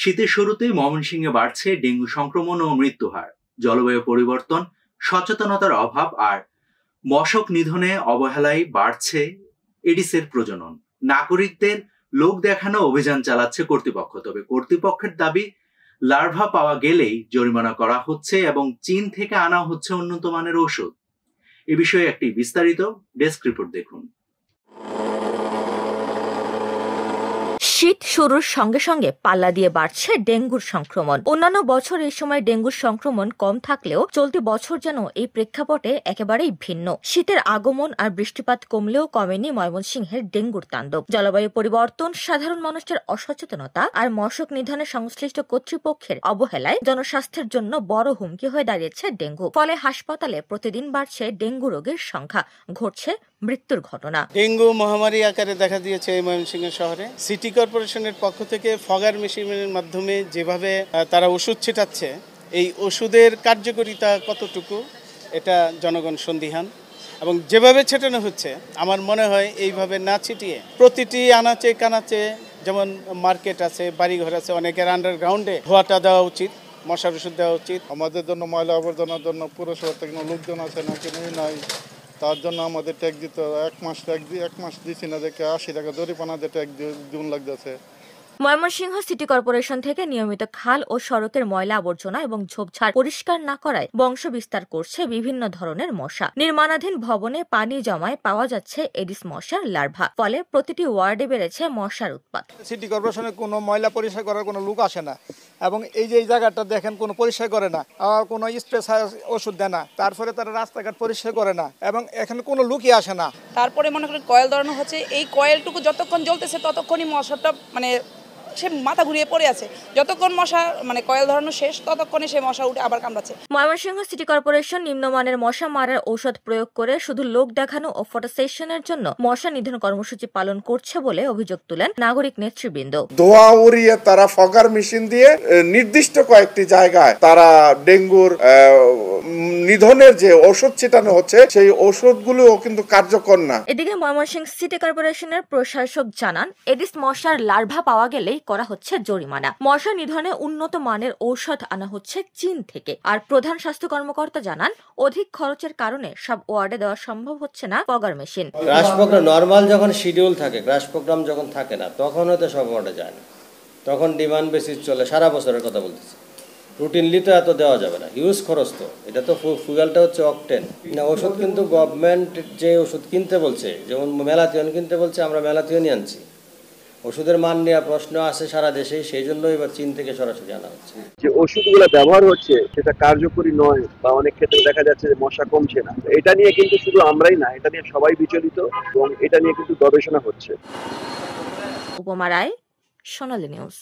শীতের শুরুতেই ময়মনসিংহে বাড়ছে ডেঙ্গু সংক্রমণ ও মৃত্যু হার। জলবায়ু পরিবর্তন, সচেতনতার অভাব আর মশক নিধনে অবহেলায় বাড়ছে এডিসের প্রজনন। নাগরিকদের লোক দেখানো অভিযান চালাচ্ছে কর্তৃপক্ষ। তবে কর্তৃপক্ষের দাবি, লার্ভা পাওয়া গেলেই জরিমানা করা হচ্ছে এবং চীন থেকে আনা হচ্ছে উন্নত মানের ঔষধ। এ বিষয়ে একটি বিস্তারিত ডেস্ক রিপোর্ট দেখুন। শীত শুরুর সঙ্গে সঙ্গে পাল্লা দিয়ে বাড়ছে ডেঙ্গুর সংক্রমণ। অন্যান্য বছর এই সময় ডেঙ্গুর সংক্রমণ কম থাকলেও চলতি বছর যেন এই প্রেক্ষাপটে একেবারেই ভিন্ন। শীতের আগমন আর বৃষ্টিপাত কমলেও কমেনি ময়মনসিংহের ডেঙ্গুর তাণ্ডব। জলবায়ু পরিবর্তন, সাধারণ মানুষের অসচেতনতা আর মশক নিধনে সংশ্লিষ্ট কর্তৃপক্ষের অবহেলায় জনস্বাস্থ্যের জন্য বড় হুমকি হয়ে দাঁড়িয়েছে ডেঙ্গু। ফলে হাসপাতালে প্রতিদিন বাড়ছে ডেঙ্গু রোগীর সংখ্যা, ঘটছে মৃত্যুর ঘটনা। ডেঙ্গু মহামারী আকারে দেখা দিয়েছে এই ময়মনসিংহ শহরে। সিটি কর্পোরেশনের পক্ষ থেকে ফগার মেশিনের মাধ্যমে যেভাবে তারা ওষুধ ছিটাচ্ছে, এই ওষুধের কার্যকারিতা কতটুকু এটা জনগণ সন্দিহান। এবং যেভাবে ছেটানো হচ্ছে, আমার মনে হয় এইভাবে না ছিটিয়ে প্রতিটি আনাচে কানাচে, যেমন মার্কেট আছে, বাড়িঘর আছে, অনেকের আন্ডারগ্রাউন্ডে ধোয়াটা দেওয়া উচিত, মশার ওষুধ দেওয়া উচিত। আমাদের জন্য ময়লা আবর্জনার জন্য পুরসভা থেকে লোকজন আছে নাকি নাই, তার জন্য আমাদের ট্যাক্স দিতে হবে। এক মাস দিচ্ছি না, দেখে 80 টাকা জরিমানা দিয়ে ট্যাক্স দিন লাগতেছে। ময়মনসিংহ সিটি কর্পোরেশন থেকে নিয়মিত খাল ও সড়কের ময়লা আবর্জনা এবং ঝোপঝাড় পরিষ্কার না করায় বংশ বিস্তার করছে বিভিন্ন ধরনের মশা। নির্মাণাধীন ভবনে পানি জমায় পাওয়া যাচ্ছে এডিস মশার লার্ভা। ফলে প্রতিটি ওয়ার্ডে বেড়েছে মশার উৎপাত। সিটি কর্পোরেশনের কোনো ময়লা পরিষ্কার করার কোনো লোক আসে না, এবং এই যে এই জায়গাটা দেখেন কোনো পরিষ্কার করে না, কোনো স্প্রে ওষুধ দেয় না, তারপরে তারা রাস্তাঘাট পরিষ্কার করে না, এবং এখানে কোনো লোকই আসে না। তারপরে মনে করেন কয়েল ধরানো হচ্ছে, এই কয়েলটুকু যতক্ষণ জ্বলতেছে ততক্ষণই মশাটা সে মাথা ঘুরিয়ে পড়ে আছে। যতক্ষণ মশা কয়েল ধরানো শেষ, ততক্ষণে সে মশা উঠে আবার কামড়াচ্ছে। ময়মনসিংহ সিটি কর্পোরেশন নিম্নমানের মশা মারার ঔষধ প্রয়োগ করে শুধু লোক দেখানো ও ফটো সেশনের জন্য মশা নিধন কর্মসূচি পালন করছে বলে অভিযোগ তুলেন নাগরিক নেতৃবৃন্দ। ধোয়া উড়িয়ে তারা ফগার মেশিন দিয়ে নির্দিষ্ট কয়েকটি জায়গায় তারা ডেঙ্গুর নিধনের যে ওষুধ ছিটানো হচ্ছে, সেই ওষুধগুলো কিন্তু কার্যকর না। এদিকে ময়মনসিংহ সিটি কর্পোরেশনের প্রশাসক জানান, এডিস মশার লার্ভা পাওয়া গেলেই করা হচ্ছে জরিমানা। মশা নিধনে উন্নত মানের ঔষধ আনা হচ্ছে চীন থেকে। আর প্রধান স্বাস্থ্য কর্মকর্তা জানান, অধিক খরচের কারণে সব ওয়ার্ডে দেওয়া সম্ভব হচ্ছে না fogger machine. Crash program normal যখন শিডিউল থাকে, ক্রাশ প্রোগ্রাম যখন থাকে না, তখন হয়তো সব ওয়ার্ডে যায় না, তখন ডিমান্ড বেসিস চলে। সারা বছরের কথা বলতেছি, রুটিনলি তো এত দেওয়া যাবে না, হিউজ খরচ তো। এটা তো ফুয়েলটা হচ্ছে অকটেন না। ওষুধ কিন্তু গভর্নমেন্ট যে ওষুধ কিনতে বলছে, যেমন ম্যালাথিয়ন কিনতে বলছে, আমরা ম্যালাথিয়নই আনছি। ওষুধের মান নিয়ে প্রশ্ন আছে সারা দেশে, সেই জন্য এবার চীন থেকে সরাসরি আনা হচ্ছে। যে ওষুধগুলো ব্যবহার হচ্ছে সেটা কার্যকরী নয়, বা অনেক ক্ষেত্রে দেখা যাচ্ছে যে মশা কমছে না। এটা নিয়ে কিন্তু শুধু আমরাই না, এটা নিয়ে সবাই বিচলিত এবং এটা নিয়ে কিন্তু গবেষণা হচ্ছে। উপমা রায়, সোনালী নিউজ।